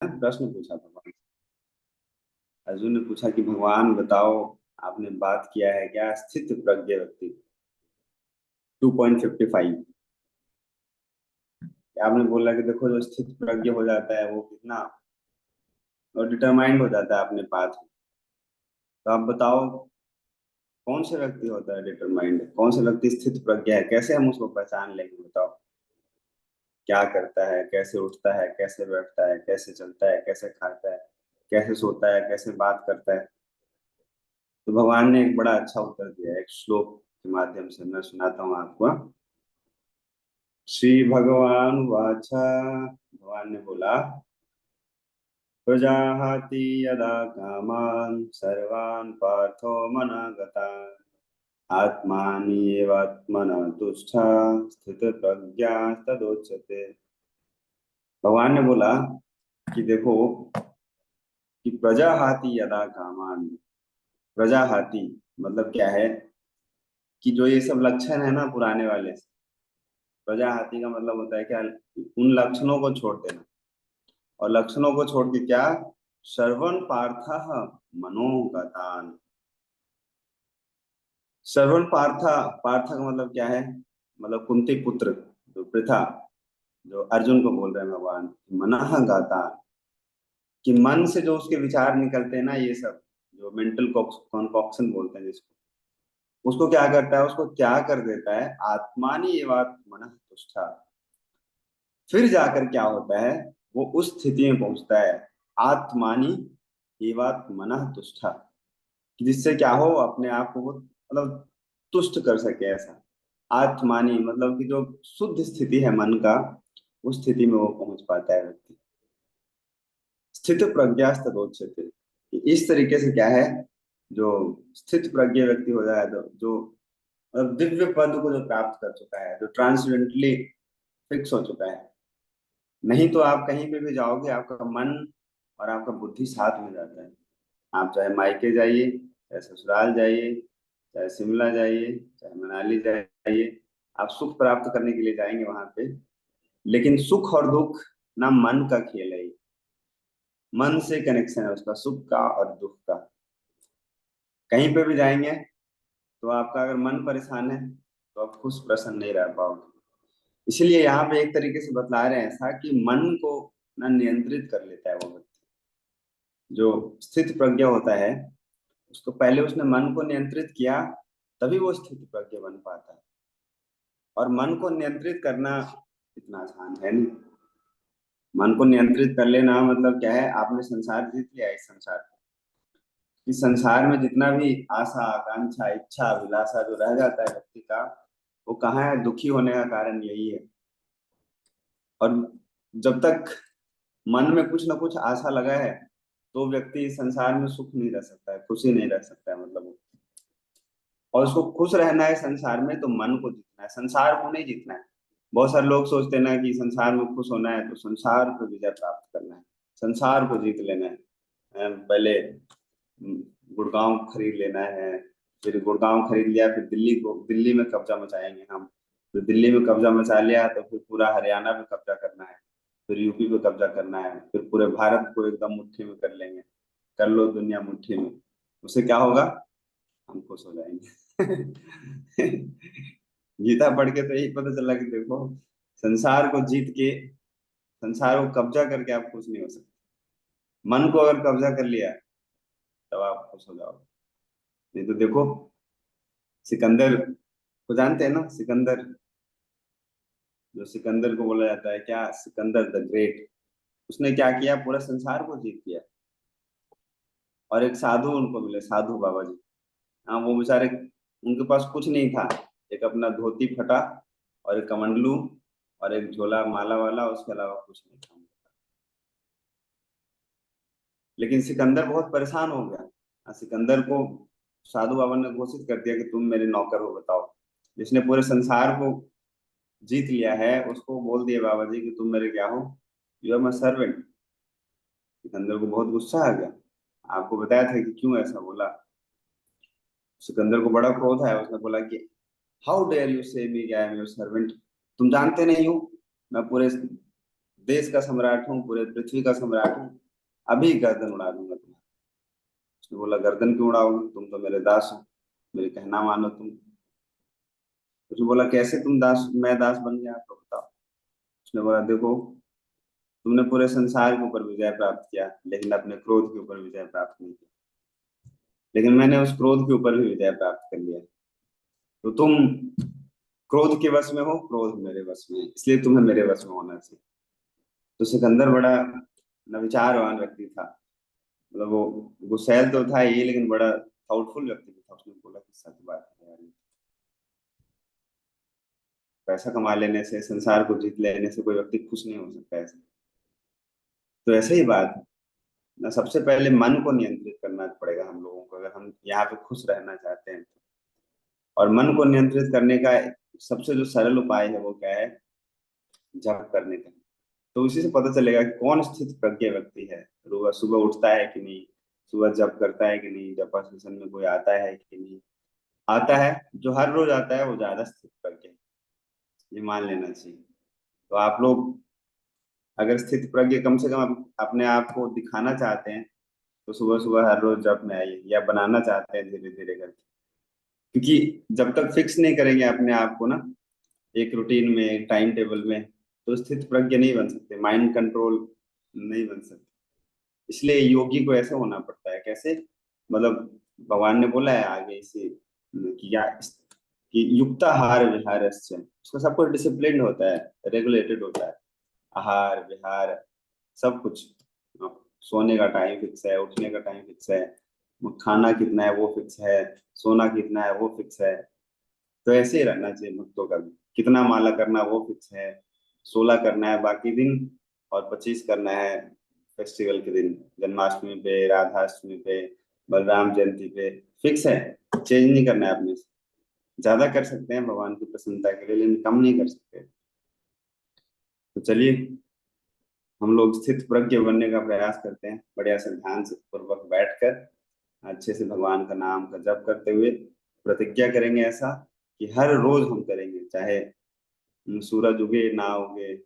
प्रश्न पूछा भगवान। अर्जुन ने पूछा कि भगवान बताओ, आपने बात किया है क्या स्थित प्रज्ञ व्यक्ति 2.55। आपने बोला कि देखो जो स्थित प्रज्ञ हो जाता है वो कितना और डिटरमाइंड हो जाता है अपने पाथ में। तो आप बताओ कौन से व्यक्ति होता है डिटरमाइंड, कौन सा व्यक्ति स्थित प्रज्ञ है, कैसे हम उसको पहचान लेंगे बताओ। क्या करता है, कैसे उठता है, कैसे बैठता है, कैसे चलता है, कैसे खाता है, कैसे सोता है, कैसे बात करता है। तो भगवान ने एक बड़ा अच्छा उत्तर दिया है, एक श्लोक के माध्यम से मैं सुनाता हूँ आपको। श्री भगवान वाच, भगवान ने बोला, प्रजाहाति यदा कामान सर्वान् पार्थो मनागतान् आत्मानीयेवात्मना तुष्टा स्थित प्रज्ञास्तदोच्यते। भगवान ने बोला कि देखो कि प्रजाहाति यदा कामान, प्रजाहाति मतलब क्या है कि जो ये सब लक्षण है ना पुराने वाले, प्रजाहाति का मतलब होता है क्या, उन लक्षणों को छोड़ देना। और लक्षणों को छोड़ के क्या, श्रवण पार्थ मनोगतान। श्रवण पार्थ, पार्थ का मतलब क्या है, मतलब कुंती पुत्र जो पृथा, जो अर्जुन को बोल रहे हैं भगवान, मनः गाता, कि मन से जो उसके विचार निकलते हैं ना ये सब, जो मेंटल कॉन्कॉक्शन बोलते हैं जिसको, उसको क्या करता है, उसको क्या कर देता है, आत्मानी एवात मनः तुष्टा। फिर जाकर क्या होता है, वो उस स्थिति में पहुंचता है, आत्मानी एवात मनः तुष्टा, कि जिससे क्या हो, अपने आप को वो मतलब तुष्ट कर सके ऐसा। आत्मानी मतलब कि जो शुद्ध स्थिति है मन का, उस स्थिति में वो पहुंच पाता है व्यक्ति। स्थित प्रज्ञास्तदोच्यते, कि इस तरीके से क्या है, जो स्थित प्रज्ञ व्यक्ति हो जाए, जो मतलब दिव्य पद को जो प्राप्त कर चुका है, जो ट्रांसडेंटली फिक्स हो चुका है। नहीं तो आप कहीं पे भी जाओगे, आपका मन और आपका बुद्धि साथ में जाता है। आप चाहे मायके जाइए, चाहे ससुराल जाइए, चाहे शिमला जाइए, चाहे मनाली जाइए, आप सुख प्राप्त करने के लिए जाएंगे वहां पे। लेकिन सुख और दुख ना मन का खेल है ये। मन से कनेक्शन है उसका, सुख का और दुख का। कहीं पे भी जाएंगे तो आपका अगर मन परेशान है तो आप खुश प्रसन्न नहीं रह पाओगे। इसलिए यहाँ पे एक तरीके से बतला रहे हैं ऐसा कि मन को ना नियंत्रित कर लेता है वो व्यक्ति। जो स्थित प्रज्ञ होता है, उसको पहले उसने मन को नियंत्रित किया, तभी वो स्थित प्रज्ञ बन पाता है। और मन को नियंत्रित करना इतना आसान है नहीं। मन को नियंत्रित कर लेना मतलब क्या है, आपने संसार जीत लिया। इस संसार को, इस संसार में जितना भी आशा आकांक्षा इच्छा अभिलाषा जो रह जाता है व्यक्ति का, वो कहाँ है, दुखी होने का कारण यही है। और जब तक मन में कुछ ना कुछ आशा लगा है, तो व्यक्ति इस संसार में सुख नहीं रह सकता है, खुशी नहीं रह सकता है मतलब। और उसको खुश रहना है संसार में, तो मन को जीतना है, संसार को नहीं जीतना है। बहुत सारे लोग सोचते हैं ना कि संसार में खुश होना है तो संसार को विजय प्राप्त करना है, संसार को जीत लेना है। पहले गुड़गांव खरीद लेना है, फिर गुड़गांव खरीद लिया, फिर दिल्ली को, दिल्ली में कब्जा मचाएंगे हम। फिर दिल्ली में कब्जा मचा लिया तो फिर पूरा हरियाणा पे कब्जा करना है, फिर यूपी पे कब्जा करना है, फिर पूरे भारत को एकदम मुट्ठी में कर लेंगे। कर लो दुनिया मुट्ठी में, उससे क्या होगा, हम खुश हो जाएंगे। गीता पढ़ के तो यही पता चला कि देखो, संसार को जीत के, संसार को कब्जा करके आप खुश नहीं हो सकते। मन को अगर कब्जा कर लिया तब आप खुश हो जाओगे। नहीं तो देखो, सिकंदर को जानते हैं ना, सिकंदर, जो सिकंदर को बोला जाता है क्या, सिकंदर द ग्रेट। उसने क्या किया, पूरा संसार को जीत लिया। और एक साधु उनको मिले, साधु बाबा जी। हाँ, वो बेचारे, उनके पास कुछ नहीं था, एक अपना धोती फटा और एक कमंडलू और एक झोला माला वाला, उसके अलावा कुछ नहीं था। लेकिन सिकंदर बहुत परेशान हो गया। सिकंदर को साधु बाबा ने घोषित कर दिया कि तुम मेरे नौकर हो, बताओ। जिसने पूरे संसार को जीत लिया है उसको बोल दिया बाबा जी कि तुम मेरे क्या हो, you are my servant. Sikandar को बहुत गुस्सा आ गया। आपको बताया था कि क्यों ऐसा बोला। सिकंदर को बड़ा क्रोध आया, उसने बोला कि हाउ डेयर यू से मी आई एम योर सर्वेंट। तुम जानते नहीं हो, मैं पूरे देश का सम्राट हूँ, पूरे पृथ्वी का सम्राट हूँ, अभी गर्दन उड़ा दूंगा तुम्हारी। उसने बोला गर्दन क्यों उड़ाओगे, तुम तो मेरे दास हो, मेरे कहना मानो तुम। उसने बोला कैसे तुम दास, मैं दास बन गया, तो बताओ। उसने बोला देखो, तुमने पूरे संसार के ऊपर विजय प्राप्त किया, लेकिन अपने क्रोध के ऊपर विजय प्राप्त नहीं किया। लेकिन मैंने उस क्रोध के ऊपर भी विजय प्राप्त कर लिया। तो तुम क्रोध के वश में हो, क्रोध मेरे वश में है, इसलिए तुम्हें मेरे वश में होना चाहिए। तो सिकंदर बड़ा नविचारवान व्यक्ति था। मतलब वो गुस्सैल तो था ही, लेकिन बड़ा थाउटफुल व्यक्ति भी था। उसने बोला कि सच बात है यार, पैसा कमा लेने से, संसार को जीत लेने से कोई व्यक्ति खुश नहीं हो सकता ऐसे। तो ऐसे ही बात है ना, सबसे पहले मन को नियंत्रित करना पड़ेगा हम लोगों को, अगर हम यहाँ पे खुश रहना चाहते हैं। और मन को नियंत्रित करने का सबसे जो सरल उपाय है वो क्या है, जप करने का। तो उसी से पता चलेगा कि कौन स्थित प्रज्ञ व्यक्ति है। रोज सुबह उठता है कि नहीं, सुबह जप करता है कि नहीं, जप सेशन में कोई आता है कि नहीं। आता है, जो हर रोज आता है वो ज्यादा स्थित प्रज्ञ है, ये मान लेना चाहिए। तो आप लोग अगर स्थित प्रज्ञ कम से कम अपने आप को दिखाना चाहते हैं, तो सुबह सुबह हर रोज जप में आइए, या बनाना चाहते हैं धीरे धीरे करके। क्योंकि जब तक फिक्स नहीं करेंगे अपने आप को ना, एक रूटीन में, एक टाइम टेबल में, तो स्थित प्रज्ञ नहीं बन सकते, माइंड कंट्रोल नहीं बन सकते। इसलिए योगी को ऐसे होना पड़ता है। कैसे, मतलब भगवान ने बोला है आगे इसे कि क्या, कि युक्ताहार विहार, उसका सब कुछ डिसिप्लिन होता है, रेगुलेटेड होता है। आहार विहार सब कुछ, सोने का टाइम फिक्स है, उठने का टाइम फिक्स है, खाना कितना है वो फिक्स है, सोना कितना है वो फिक्स है। तो ऐसे ही रहना चाहिए भक्तों का भी। कितना माला करना वो फिक्स है, 16 करना है बाकी दिन, और 25 करना है फेस्टिवल के दिन, जन्माष्टमी पे, राधाष्टमी पे, बलराम जयंती पे। फिक्स है, चेंज नहीं करना है अपने से। ज्यादा कर सकते हैं भगवान की प्रसन्नता के लिए, लेकिन कम नहीं कर सकते। तो चलिए, हम लोग स्थित प्रज्ञ बनने का प्रयास करते हैं, बढ़िया से ध्यान से पूर्वक बैठकर अच्छे से भगवान का नाम का जप करते हुए प्रतिज्ञा करेंगे ऐसा कि हर रोज हम करेंगे, चाहे सूरज उगे ना उगे,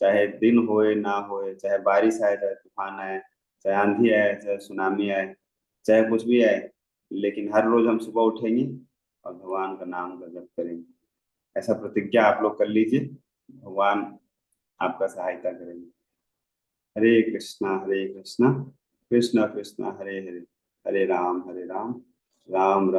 चाहे दिन होए ना होए, चाहे बारिश आए, चाहे तूफान आए, चाहे आंधी आए, चाहे सुनामी आए, चाहे कुछ भी आए, लेकिन हर रोज हम सुबह उठेंगे और भगवान का नाम का जप करेंगे। ऐसा प्रतिज्ञा आप लोग कर लीजिए, भगवान आपका सहायता करेंगे। हरे कृष्णा कृष्ण कृष्ण हरे हरे, हरे राम राम राम।